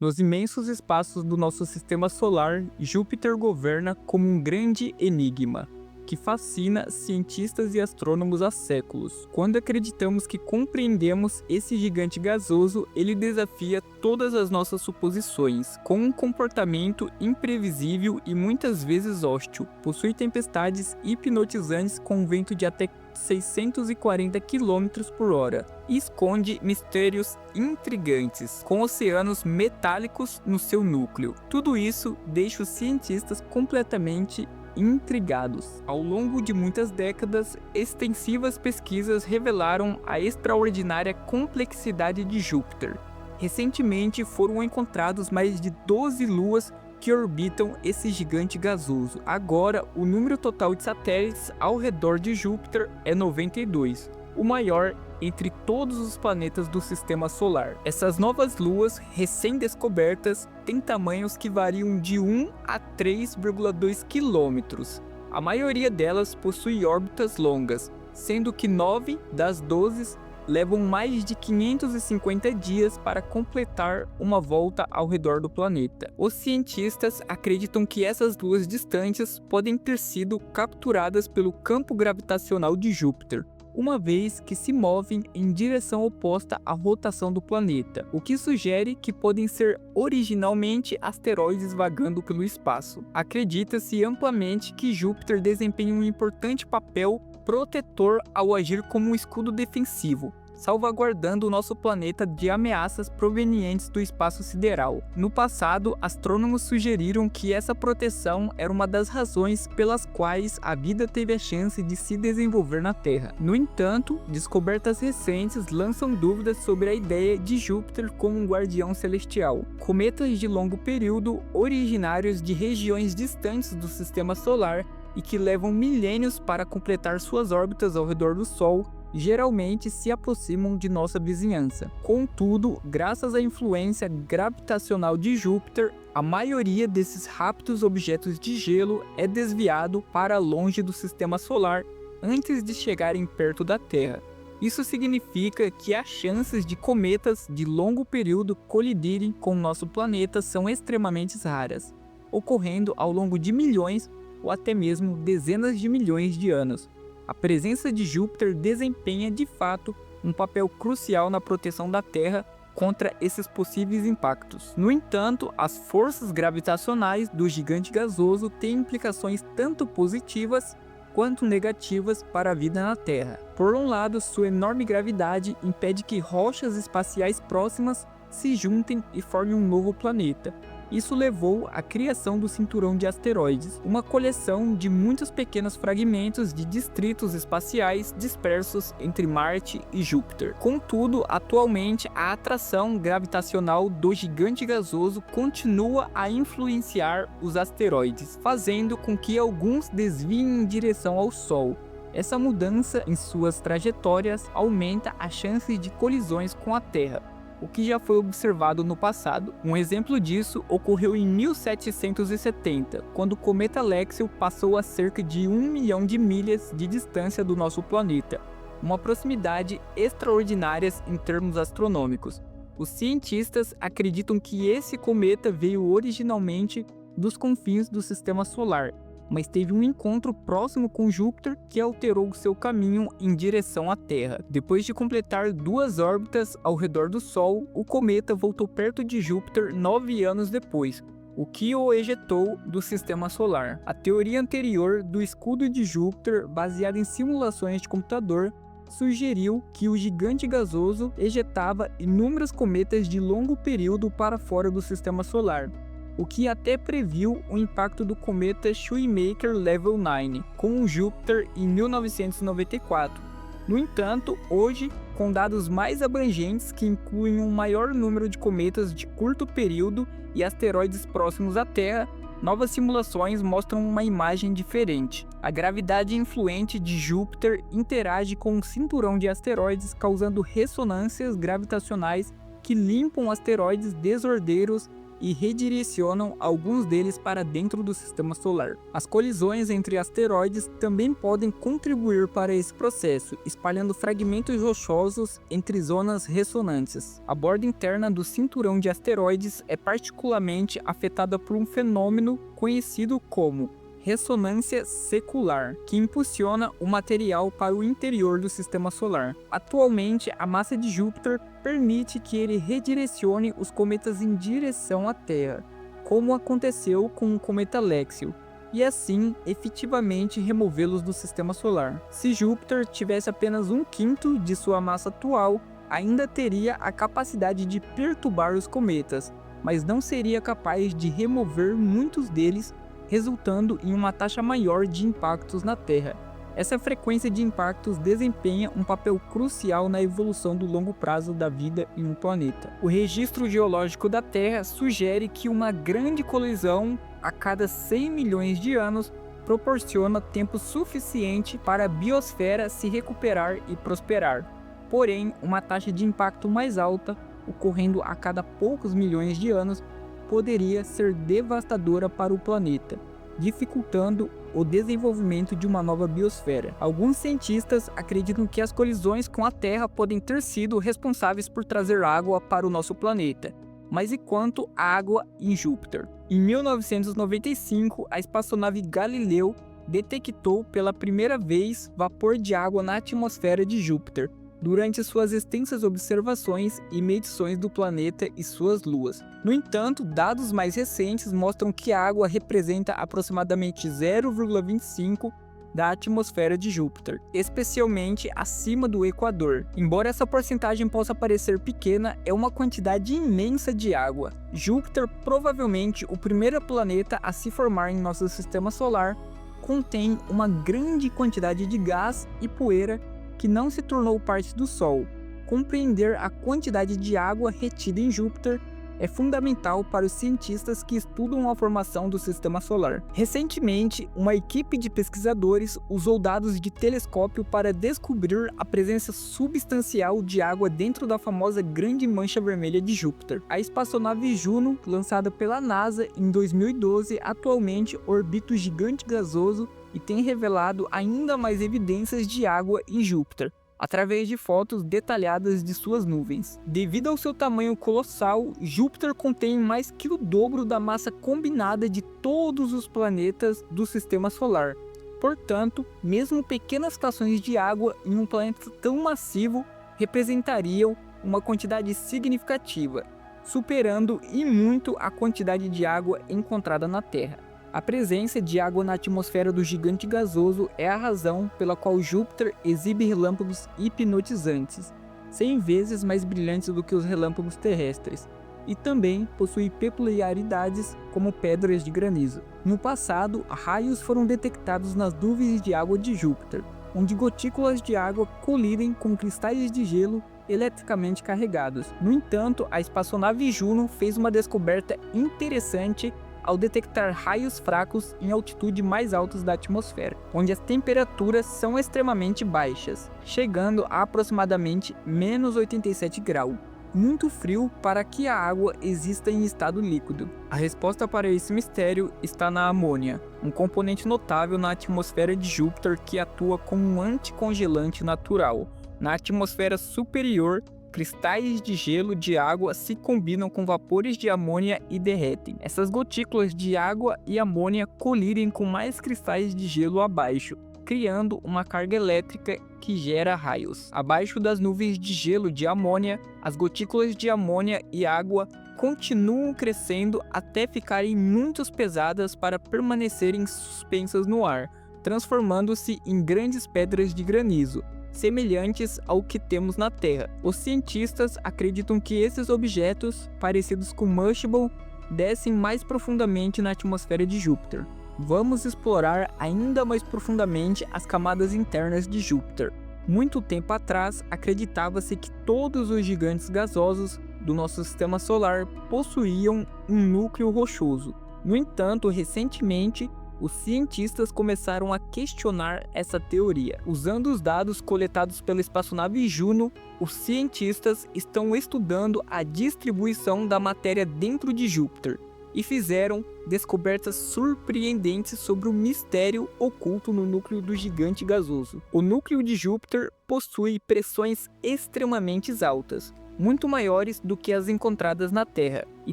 Nos imensos espaços do nosso sistema solar, Júpiter governa como um grande enigma, que fascina cientistas e astrônomos há séculos. Quando acreditamos que compreendemos esse gigante gasoso, ele desafia todas as nossas suposições. Com um comportamento imprevisível e muitas vezes hostil, possui tempestades hipnotizantes com um vento de até 640 km por hora e esconde mistérios intrigantes, com oceanos metálicos no seu núcleo. Tudo isso deixa os cientistas completamente intrigados. Ao longo de muitas décadas, extensivas pesquisas revelaram a extraordinária complexidade de Júpiter. Recentemente foram encontrados mais de 12 luas que orbitam esse gigante gasoso. Agora, o número total de satélites ao redor de Júpiter é 92, o maior entre todos os planetas do sistema solar. Essas novas luas recém-descobertas têm tamanhos que variam de 1 a 3,2 quilômetros. A maioria delas possui órbitas longas, sendo que 9 das 12 levam mais de 550 dias para completar uma volta ao redor do planeta. Os cientistas acreditam que essas luas distantes podem ter sido capturadas pelo campo gravitacional de Júpiter, uma vez que se movem em direção oposta à rotação do planeta, o que sugere que podem ser originalmente asteroides vagando pelo espaço. Acredita-se amplamente que Júpiter desempenha um importante papel protetor ao agir como um escudo defensivo, salvaguardando o nosso planeta de ameaças provenientes do espaço sideral. No passado, astrônomos sugeriram que essa proteção era uma das razões pelas quais a vida teve a chance de se desenvolver na Terra. No entanto, descobertas recentes lançam dúvidas sobre a ideia de Júpiter como um guardião celestial. Cometas de longo período, originários de regiões distantes do sistema solar e que levam milênios para completar suas órbitas ao redor do Sol, geralmente se aproximam de nossa vizinhança. Contudo, graças à influência gravitacional de Júpiter, a maioria desses rápidos objetos de gelo é desviado para longe do sistema solar antes de chegarem perto da Terra. Isso significa que as chances de cometas de longo período colidirem com nosso planeta são extremamente raras, ocorrendo ao longo de milhões ou até mesmo dezenas de milhões de anos. A presença de Júpiter desempenha de fato um papel crucial na proteção da Terra contra esses possíveis impactos. No entanto, as forças gravitacionais do gigante gasoso têm implicações tanto positivas quanto negativas para a vida na Terra. Por um lado, sua enorme gravidade impede que rochas espaciais próximas se juntem e formem um novo planeta. Isso levou à criação do cinturão de asteroides, uma coleção de muitos pequenos fragmentos de distritos espaciais dispersos entre Marte e Júpiter. Contudo, atualmente a atração gravitacional do gigante gasoso continua a influenciar os asteroides, fazendo com que alguns desviem em direção ao Sol. Essa mudança em suas trajetórias aumenta a chance de colisões com a Terra, o que já foi observado no passado. Um exemplo disso ocorreu em 1770, quando o cometa Lexel passou a cerca de 1 milhão de milhas de distância do nosso planeta, uma proximidade extraordinária em termos astronômicos. Os cientistas acreditam que esse cometa veio originalmente dos confins do sistema solar, mas teve um encontro próximo com Júpiter que alterou seu caminho em direção à Terra. Depois de completar 2 órbitas ao redor do Sol, o cometa voltou perto de Júpiter 9 anos depois, o que o ejetou do sistema solar. A teoria anterior do escudo de Júpiter, baseada em simulações de computador, sugeriu que o gigante gasoso ejetava inúmeros cometas de longo período para fora do sistema solar, o que até previu o impacto do cometa Shoemaker Level 9 com Júpiter em 1994. No entanto, hoje, com dados mais abrangentes que incluem um maior número de cometas de curto período e asteroides próximos à Terra, novas simulações mostram uma imagem diferente. A gravidade influente de Júpiter interage com um cinturão de asteroides, causando ressonâncias gravitacionais que limpam asteroides desordeiros e redirecionam alguns deles para dentro do sistema solar. As colisões entre asteroides também podem contribuir para esse processo, espalhando fragmentos rochosos entre zonas ressonantes. A borda interna do cinturão de asteroides é particularmente afetada por um fenômeno conhecido como ressonância secular, que impulsiona o material para o interior do sistema solar. Atualmente, a massa de Júpiter permite que ele redirecione os cometas em direção à Terra, como aconteceu com o cometa Lexio, e assim efetivamente removê-los do sistema solar. Se Júpiter tivesse apenas 1/5 de sua massa atual, ainda teria a capacidade de perturbar os cometas, mas não seria capaz de remover muitos deles, resultando em uma taxa maior de impactos na Terra. Essa frequência de impactos desempenha um papel crucial na evolução do longo prazo da vida em um planeta. O registro geológico da Terra sugere que uma grande colisão a cada 100 milhões de anos proporciona tempo suficiente para a biosfera se recuperar e prosperar. Porém, uma taxa de impacto mais alta, ocorrendo a cada poucos milhões de anos, poderia ser devastadora para o planeta, dificultando o desenvolvimento de uma nova biosfera. Alguns cientistas acreditam que as colisões com a Terra podem ter sido responsáveis por trazer água para o nosso planeta. Mas e quanto à água em Júpiter? Em 1995, a espaçonave Galileu detectou pela primeira vez vapor de água na atmosfera de Júpiter, durante suas extensas observações e medições do planeta e suas luas. No entanto, dados mais recentes mostram que a água representa aproximadamente 0,25% da atmosfera de Júpiter, especialmente acima do Equador. Embora essa porcentagem possa parecer pequena, é uma quantidade imensa de água. Júpiter, provavelmente o primeiro planeta a se formar em nosso sistema solar, contém uma grande quantidade de gás e poeira que não se tornou parte do Sol. Compreender a quantidade de água retida em Júpiter é fundamental para os cientistas que estudam a formação do sistema solar. Recentemente, uma equipe de pesquisadores usou dados de telescópio para descobrir a presença substancial de água dentro da famosa Grande Mancha Vermelha de Júpiter. A espaçonave Juno, lançada pela NASA em 2012, atualmente orbita o gigante gasoso e tem revelado ainda mais evidências de água em Júpiter, através de fotos detalhadas de suas nuvens. Devido ao seu tamanho colossal, Júpiter contém mais que o dobro da massa combinada de todos os planetas do sistema solar. Portanto, mesmo pequenas frações de água em um planeta tão massivo representariam uma quantidade significativa, superando e muito a quantidade de água encontrada na Terra. A presença de água na atmosfera do gigante gasoso é a razão pela qual Júpiter exibe relâmpagos hipnotizantes, 100 vezes mais brilhantes do que os relâmpagos terrestres, e também possui peculiaridades como pedras de granizo. No passado, raios foram detectados nas nuvens de água de Júpiter, onde gotículas de água colidem com cristais de gelo eletricamente carregados. No entanto, a espaçonave Juno fez uma descoberta interessante ao detectar raios fracos em altitude mais altas da atmosfera, onde as temperaturas são extremamente baixas, chegando a aproximadamente menos 87 graus, muito frio para que a água exista em estado líquido. A resposta para esse mistério está na amônia, um componente notável na atmosfera de Júpiter que atua como um anticongelante natural. Na atmosfera superior, cristais de gelo de água se combinam com vapores de amônia e derretem. Essas gotículas de água e amônia colidem com mais cristais de gelo abaixo, criando uma carga elétrica que gera raios. Abaixo das nuvens de gelo de amônia, as gotículas de amônia e água continuam crescendo até ficarem muito pesadas para permanecerem suspensas no ar, transformando-se em grandes pedras de granizo, semelhantes ao que temos na Terra. Os cientistas acreditam que esses objetos, parecidos com Mushable, descem mais profundamente na atmosfera de Júpiter. Vamos explorar ainda mais profundamente as camadas internas de Júpiter. Muito tempo atrás, acreditava-se que todos os gigantes gasosos do nosso sistema solar possuíam um núcleo rochoso. No entanto, recentemente, os cientistas começaram a questionar essa teoria. Usando os dados coletados pela espaçonave Juno, os cientistas estão estudando a distribuição da matéria dentro de Júpiter e fizeram descobertas surpreendentes sobre o mistério oculto no núcleo do gigante gasoso. O núcleo de Júpiter possui pressões extremamente altas, muito maiores do que as encontradas na Terra, e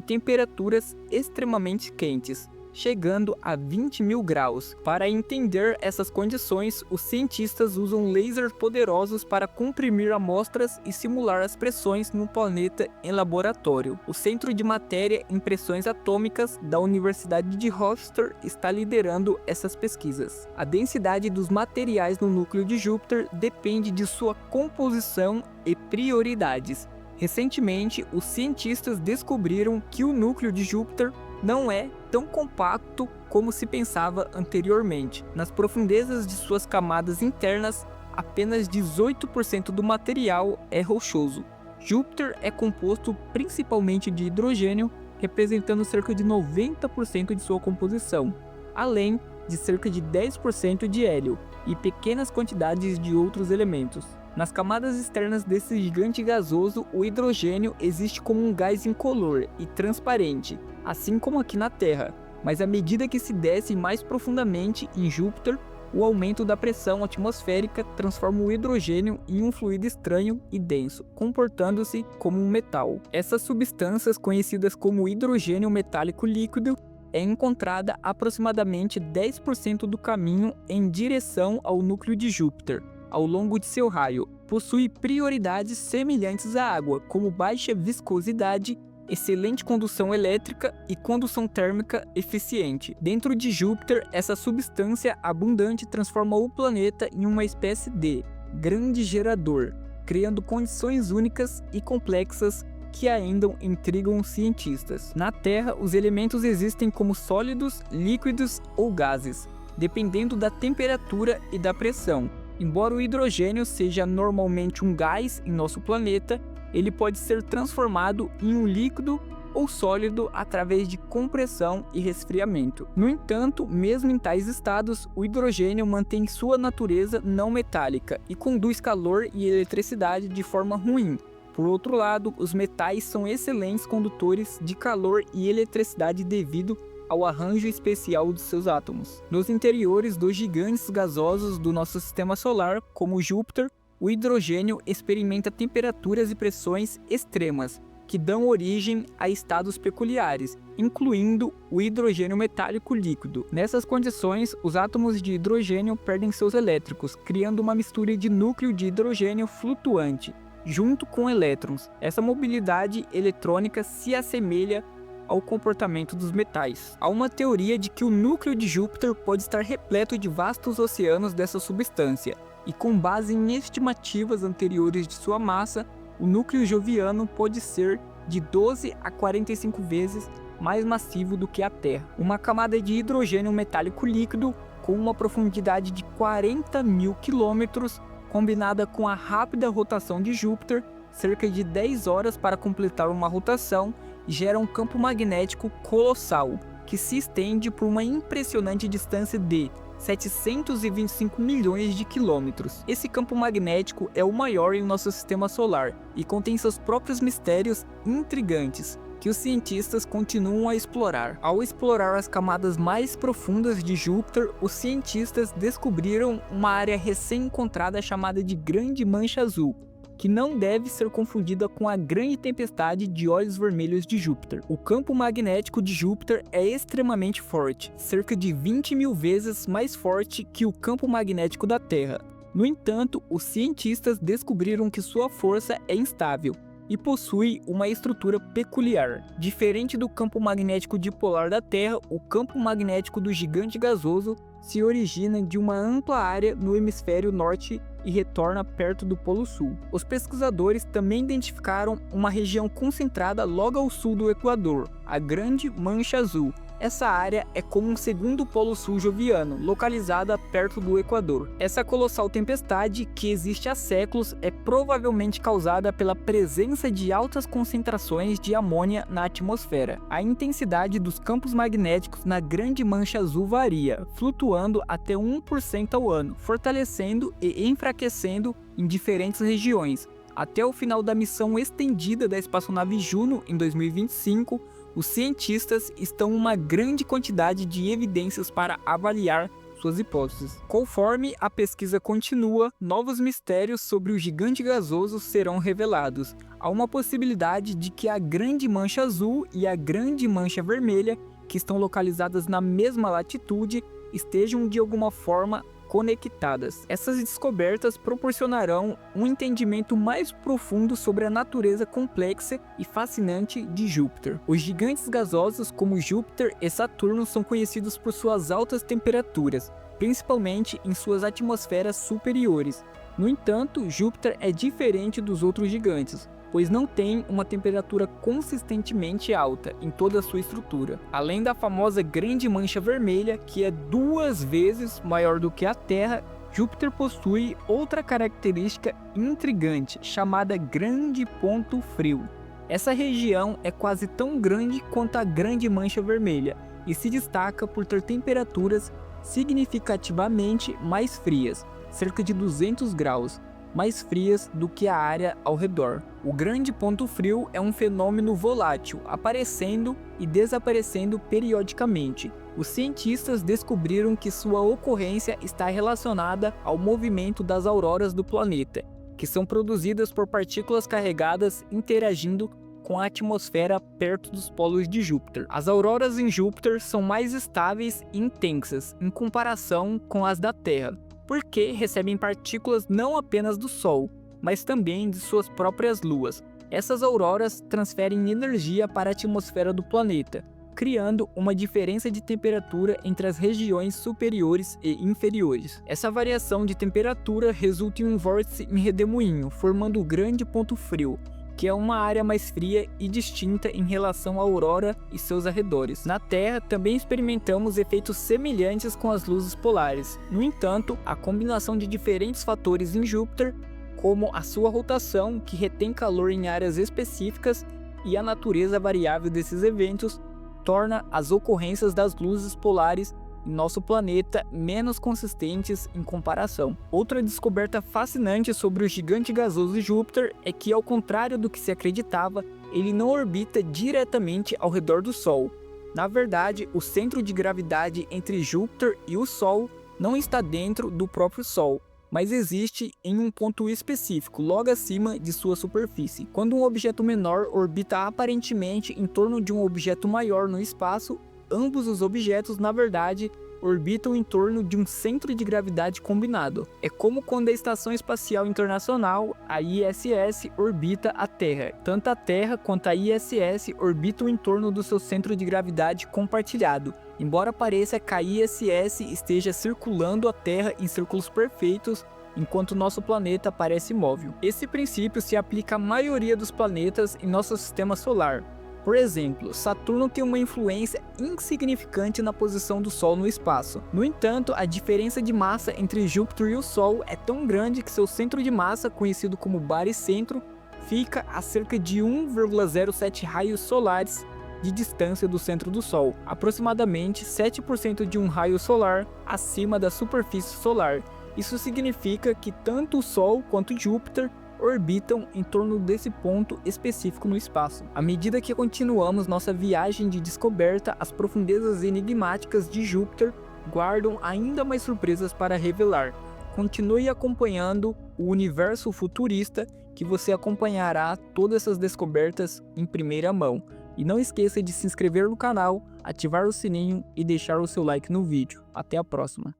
temperaturas extremamente quentes, chegando a 20.000 graus. Para entender essas condições, os cientistas usam lasers poderosos para comprimir amostras e simular as pressões no planeta em laboratório. O Centro de Matéria em Pressões Atômicas da Universidade de Rochester está liderando essas pesquisas. A densidade dos materiais no núcleo de Júpiter depende de sua composição e prioridades. Recentemente, os cientistas descobriram que o núcleo de Júpiter não é tão compacto como se pensava anteriormente. Nas profundezas de suas camadas internas, apenas 18% do material é rochoso. Júpiter é composto principalmente de hidrogênio, representando cerca de 90% de sua composição, além de cerca de 10% de hélio e pequenas quantidades de outros elementos. Nas camadas externas desse gigante gasoso, o hidrogênio existe como um gás incolor e transparente, assim como aqui na Terra, mas à medida que se desce mais profundamente em Júpiter, o aumento da pressão atmosférica transforma o hidrogênio em um fluido estranho e denso, comportando-se como um metal. Essas substâncias, conhecidas como hidrogênio metálico líquido, é encontrada aproximadamente 10% do caminho em direção ao núcleo de Júpiter. Ao longo de seu raio, possui prioridades semelhantes à água, como baixa viscosidade, excelente condução elétrica e condução térmica eficiente. Dentro de Júpiter, essa substância abundante transforma o planeta em uma espécie de grande gerador, criando condições únicas e complexas que ainda intrigam os cientistas. Na Terra, os elementos existem como sólidos, líquidos ou gases, dependendo da temperatura e da pressão. Embora o hidrogênio seja normalmente um gás em nosso planeta, ele pode ser transformado em um líquido ou sólido através de compressão e resfriamento. No entanto, mesmo em tais estados, o hidrogênio mantém sua natureza não metálica e conduz calor e eletricidade de forma ruim. Por outro lado, os metais são excelentes condutores de calor e eletricidade devido ao arranjo especial de seus átomos. Nos interiores dos gigantes gasosos do nosso sistema solar, como Júpiter, o hidrogênio experimenta temperaturas e pressões extremas, que dão origem a estados peculiares, incluindo o hidrogênio metálico líquido. Nessas condições, os átomos de hidrogênio perdem seus elétrons, criando uma mistura de núcleo de hidrogênio flutuante, junto com elétrons. Essa mobilidade eletrônica se assemelha ao comportamento dos metais. Há uma teoria de que o núcleo de Júpiter pode estar repleto de vastos oceanos dessa substância, e com base em estimativas anteriores de sua massa, o núcleo joviano pode ser de 12 a 45 vezes mais massivo do que a Terra. Uma camada de hidrogênio metálico líquido com uma profundidade de 40.000 quilômetros, combinada com a rápida rotação de Júpiter, cerca de 10 horas para completar uma rotação, gera um campo magnético colossal, que se estende por uma impressionante distância de 725 milhões de quilômetros. Esse campo magnético é o maior em nosso sistema solar e contém seus próprios mistérios intrigantes, que os cientistas continuam a explorar. Ao explorar as camadas mais profundas de Júpiter, os cientistas descobriram uma área recém-encontrada chamada de Grande Mancha Azul, que não deve ser confundida com a Grande Tempestade de Olhos Vermelhos de Júpiter. O campo magnético de Júpiter é extremamente forte, cerca de 20.000 vezes mais forte que o campo magnético da Terra. No entanto, os cientistas descobriram que sua força é instável e possui uma estrutura peculiar. Diferente do campo magnético dipolar da Terra, o campo magnético do gigante gasoso se origina de uma ampla área no hemisfério norte e retorna perto do Polo Sul. Os pesquisadores também identificaram uma região concentrada logo ao sul do Equador, a Grande Mancha Azul, Essa área é como um segundo polo sul joviano, localizada perto do Equador. Essa colossal tempestade, que existe há séculos, é provavelmente causada pela presença de altas concentrações de amônia na atmosfera. A intensidade dos campos magnéticos na Grande Mancha Azul varia, flutuando até 1% ao ano, fortalecendo e enfraquecendo em diferentes regiões. Até o final da missão estendida da espaçonave Juno, em 2025, os cientistas estão uma grande quantidade de evidências para avaliar suas hipóteses. Conforme a pesquisa continua, novos mistérios sobre o gigante gasoso serão revelados. Há uma possibilidade de que a Grande Mancha Azul e a Grande Mancha Vermelha, que estão localizadas na mesma latitude, estejam de alguma forma conectadas. Essas descobertas proporcionarão um entendimento mais profundo sobre a natureza complexa e fascinante de Júpiter. Os gigantes gasosos como Júpiter e Saturno são conhecidos por suas altas temperaturas, principalmente em suas atmosferas superiores. No entanto, Júpiter é diferente dos outros gigantes, pois não tem uma temperatura consistentemente alta em toda a sua estrutura. Além da famosa Grande Mancha Vermelha, que é 2 vezes maior do que a Terra, Júpiter possui outra característica intrigante, chamada Grande Ponto Frio. Essa região é quase tão grande quanto a Grande Mancha Vermelha e se destaca por ter temperaturas significativamente mais frias, cerca de 200 graus, mais frias do que a área ao redor. O Grande Ponto Frio é um fenômeno volátil, aparecendo e desaparecendo periodicamente. Os cientistas descobriram que sua ocorrência está relacionada ao movimento das auroras do planeta, que são produzidas por partículas carregadas interagindo com a atmosfera perto dos polos de Júpiter. As auroras em Júpiter são mais estáveis e intensas em comparação com as da Terra, porque recebem partículas não apenas do Sol, mas também de suas próprias luas. Essas auroras transferem energia para a atmosfera do planeta, criando uma diferença de temperatura entre as regiões superiores e inferiores. Essa variação de temperatura resulta em um vórtice em redemoinho, formando o Grande Ponto Frio, que é uma área mais fria e distinta em relação à aurora e seus arredores. Na Terra, também experimentamos efeitos semelhantes com as luzes polares. No entanto, a combinação de diferentes fatores em Júpiter, como a sua rotação, que retém calor em áreas específicas, e a natureza variável desses eventos, torna as ocorrências das luzes polares em nosso planeta menos consistentes em comparação. Outra descoberta fascinante sobre o gigante gasoso Júpiter é que, ao contrário do que se acreditava, ele não orbita diretamente ao redor do Sol. Na verdade, o centro de gravidade entre Júpiter e o Sol não está dentro do próprio Sol, mas existe em um ponto específico, logo acima de sua superfície. Quando um objeto menor orbita aparentemente em torno de um objeto maior no espaço, ambos os objetos, na verdade, orbitam em torno de um centro de gravidade combinado. É como quando a Estação Espacial Internacional, a ISS, orbita a Terra. Tanto a Terra quanto a ISS orbitam em torno do seu centro de gravidade compartilhado, embora pareça que a ISS esteja circulando a Terra em círculos perfeitos, enquanto nosso planeta parece imóvel. Esse princípio se aplica à maioria dos planetas em nosso sistema solar. Por exemplo, Saturno tem uma influência insignificante na posição do Sol no espaço. No entanto, a diferença de massa entre Júpiter e o Sol é tão grande que seu centro de massa, conhecido como baricentro, fica a cerca de 1,07 raios solares de distância do centro do Sol, aproximadamente 7% de um raio solar acima da superfície solar. Isso significa que tanto o Sol quanto Júpiter orbitam em torno desse ponto específico no espaço. À medida que continuamos nossa viagem de descoberta, as profundezas enigmáticas de Júpiter guardam ainda mais surpresas para revelar. Continue acompanhando o universo futurista, que você acompanhará todas essas descobertas em primeira mão. E não esqueça de se inscrever no canal, ativar o sininho e deixar o seu like no vídeo. Até a próxima!